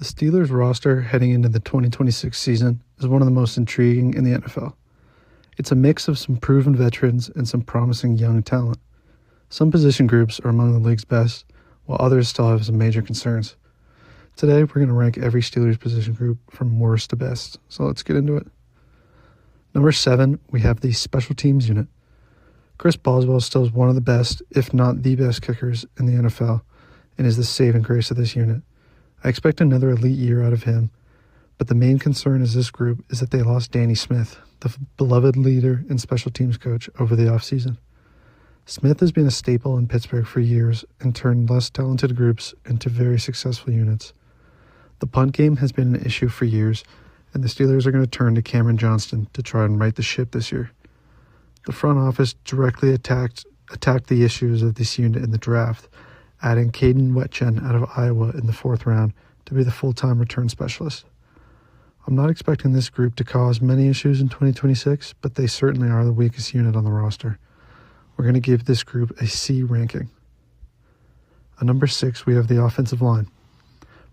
The Steelers roster heading into the 2026 season is one of the most intriguing in the NFL. It's a mix of some proven veterans and some promising young talent. Some position groups are among the league's best, while others still have some major concerns. Today, we're going to rank every Steelers position group from worst to best, so let's get into it. Number 7, we have the special teams unit. Chris Boswell still is one of the best, if not the best kickers in the NFL, and is the saving grace of this unit. I expect another elite year out of him, but the main concern is this group is that they lost Danny Smith, the beloved leader and special teams coach, over the offseason. Smith has been a staple in Pittsburgh for years and turned less talented groups into very successful units. The punt game has been an issue for years, and the Steelers are going to turn to Cameron Johnston to try and right the ship this year. The front office directly attacked the issues of this unit in the draft, adding Caden Wetchen out of Iowa in the 4th round to be the full-time return specialist. I'm not expecting this group to cause many issues in 2026, but they certainly are the weakest unit on the roster. We're going to give this group a C ranking. At number 6, we have the offensive line.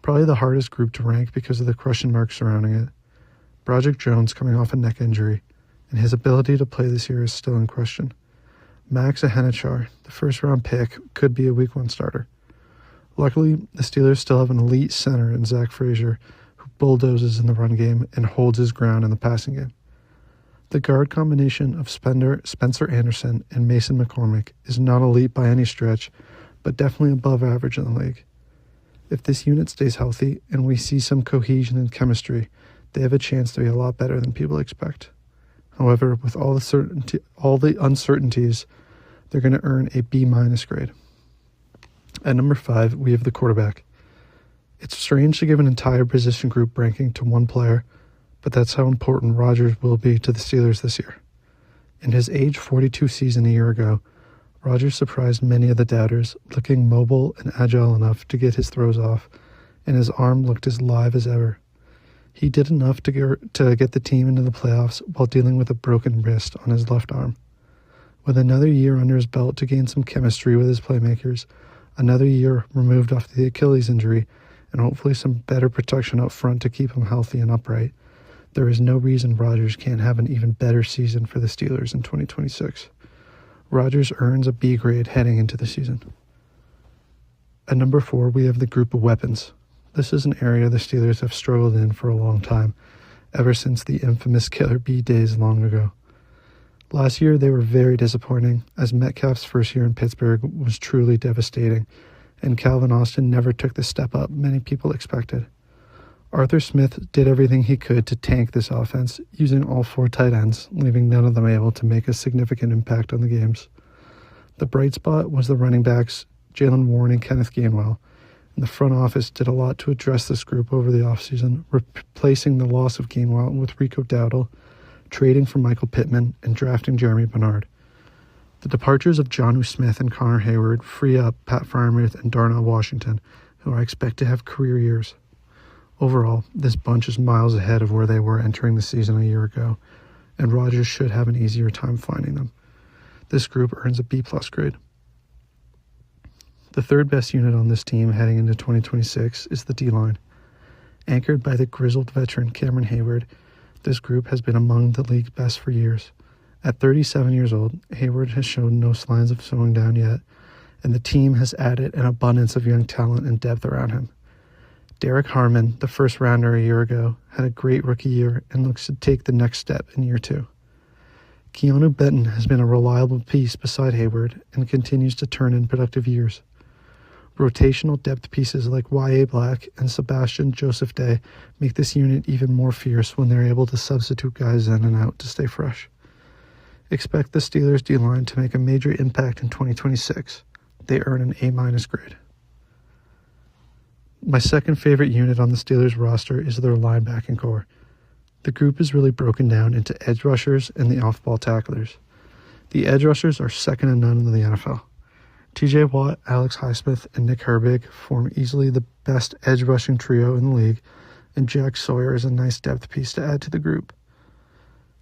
Probably the hardest group to rank because of the question marks surrounding it. Broderick Jones coming off a neck injury, and his ability to play this year is still in question. Max Ahenachar, the first-round pick, could be a Week 1 starter. Luckily, the Steelers still have an elite center in Zach Frazier, who bulldozes in the run game and holds his ground in the passing game. The guard combination of Spencer Anderson and Mason McCormick is not elite by any stretch, but definitely above average in the league. If this unit stays healthy and we see some cohesion and chemistry, they have a chance to be a lot better than people expect. However, with all the uncertainties, they're going to earn a B- grade. At number 5, we have the quarterback. It's strange to give an entire position group ranking to one player, but that's how important Rodgers will be to the Steelers this year. In his age 42 season a year ago, Rodgers surprised many of the doubters, looking mobile and agile enough to get his throws off, and his arm looked as live as ever. He did enough to get the team into the playoffs while dealing with a broken wrist on his left arm. With another year under his belt to gain some chemistry with his playmakers, another year removed off the Achilles injury, and hopefully some better protection up front to keep him healthy and upright, there is no reason Rodgers can't have an even better season for the Steelers in 2026. Rodgers earns a B grade heading into the season. At number 4, we have the group of weapons. This is an area the Steelers have struggled in for a long time, ever since the infamous Killer B days long ago. Last year, they were very disappointing, as Metcalf's first year in Pittsburgh was truly devastating, and Calvin Austin never took the step up many people expected. Arthur Smith did everything he could to tank this offense, using all 4 tight ends, leaving none of them able to make a significant impact on the games. The bright spot was the running backs, Jalen Warren and Kenneth Gainwell, and the front office did a lot to address this group over the offseason, replacing the loss of Gainwell with Rico Dowdle, trading for Michael Pittman, and drafting Jeremy Bernard. The departures of Jonnu Smith and Connor Hayward free up Pat Freiermuth and Darnell Washington, who I expect to have career years. Overall, this bunch is miles ahead of where they were entering the season a year ago, and Rodgers should have an easier time finding them. This group earns a B+ grade. The third best unit on this team heading into 2026 is the D-line. Anchored by the grizzled veteran Cameron Hayward, this group has been among the league's best for years. At 37 years old, Hayward has shown no signs of slowing down yet, and the team has added an abundance of young talent and depth around him. Derek Harmon, the first rounder a year ago, had a great rookie year and looks to take the next step in year 2. Keanu Benton has been a reliable piece beside Hayward and continues to turn in productive years. Rotational depth pieces like Y.A. Black and Sebastian Joseph Day make this unit even more fierce when they're able to substitute guys in and out to stay fresh. Expect the Steelers D-line to make a major impact in 2026. They earn an A- grade. My second favorite unit on the Steelers roster is their linebacking core. The group is really broken down into edge rushers and the off-ball tacklers. The edge rushers are second to none in the NFL. TJ Watt, Alex Highsmith, and Nick Herbig form easily the best edge rushing trio in the league, and Jack Sawyer is a nice depth piece to add to the group.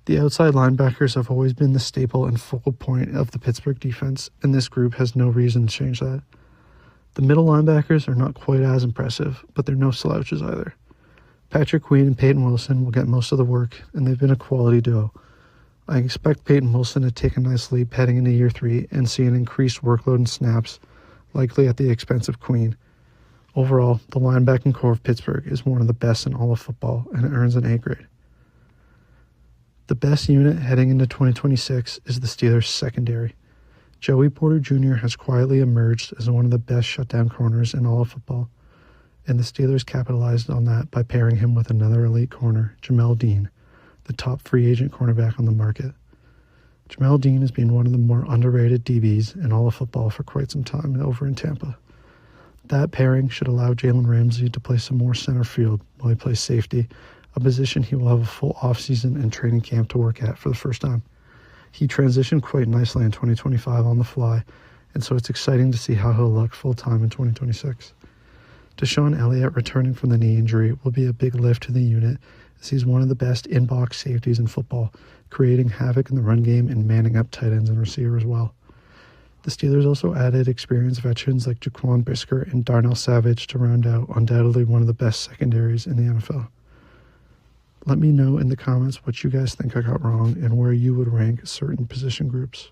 The outside linebackers have always been the staple and focal point of the Pittsburgh defense, and this group has no reason to change that. The middle linebackers are not quite as impressive, but they're no slouches either. Patrick Queen and Peyton Wilson will get most of the work, and they've been a quality duo. I expect Peyton Wilson to take a nice leap heading into year 3 and see an increased workload and snaps, likely at the expense of Queen. Overall, the linebacking core of Pittsburgh is one of the best in all of football, and it earns an A grade. The best unit heading into 2026 is the Steelers' secondary. Joey Porter Jr. has quietly emerged as one of the best shutdown corners in all of football, and the Steelers capitalized on that by pairing him with another elite corner, Jamel Dean, the top free agent cornerback on the market. Jamel Dean has been one of the more underrated DBs in all of football for quite some time over in Tampa. That pairing should allow Jalen Ramsey to play some more center field while he plays safety, a position he will have a full offseason and training camp to work at for the first time. He transitioned quite nicely in 2025 on the fly, and so it's exciting to see how he'll look full-time in 2026. Deshaun Elliott returning from the knee injury will be a big lift to the unit, as he's one of the best in-box safeties in football, creating havoc in the run game and manning up tight ends and receivers well. The Steelers also added experienced veterans like Jaquan Brisker and Darnell Savage to round out undoubtedly one of the best secondaries in the NFL. Let me know in the comments what you guys think I got wrong and where you would rank certain position groups.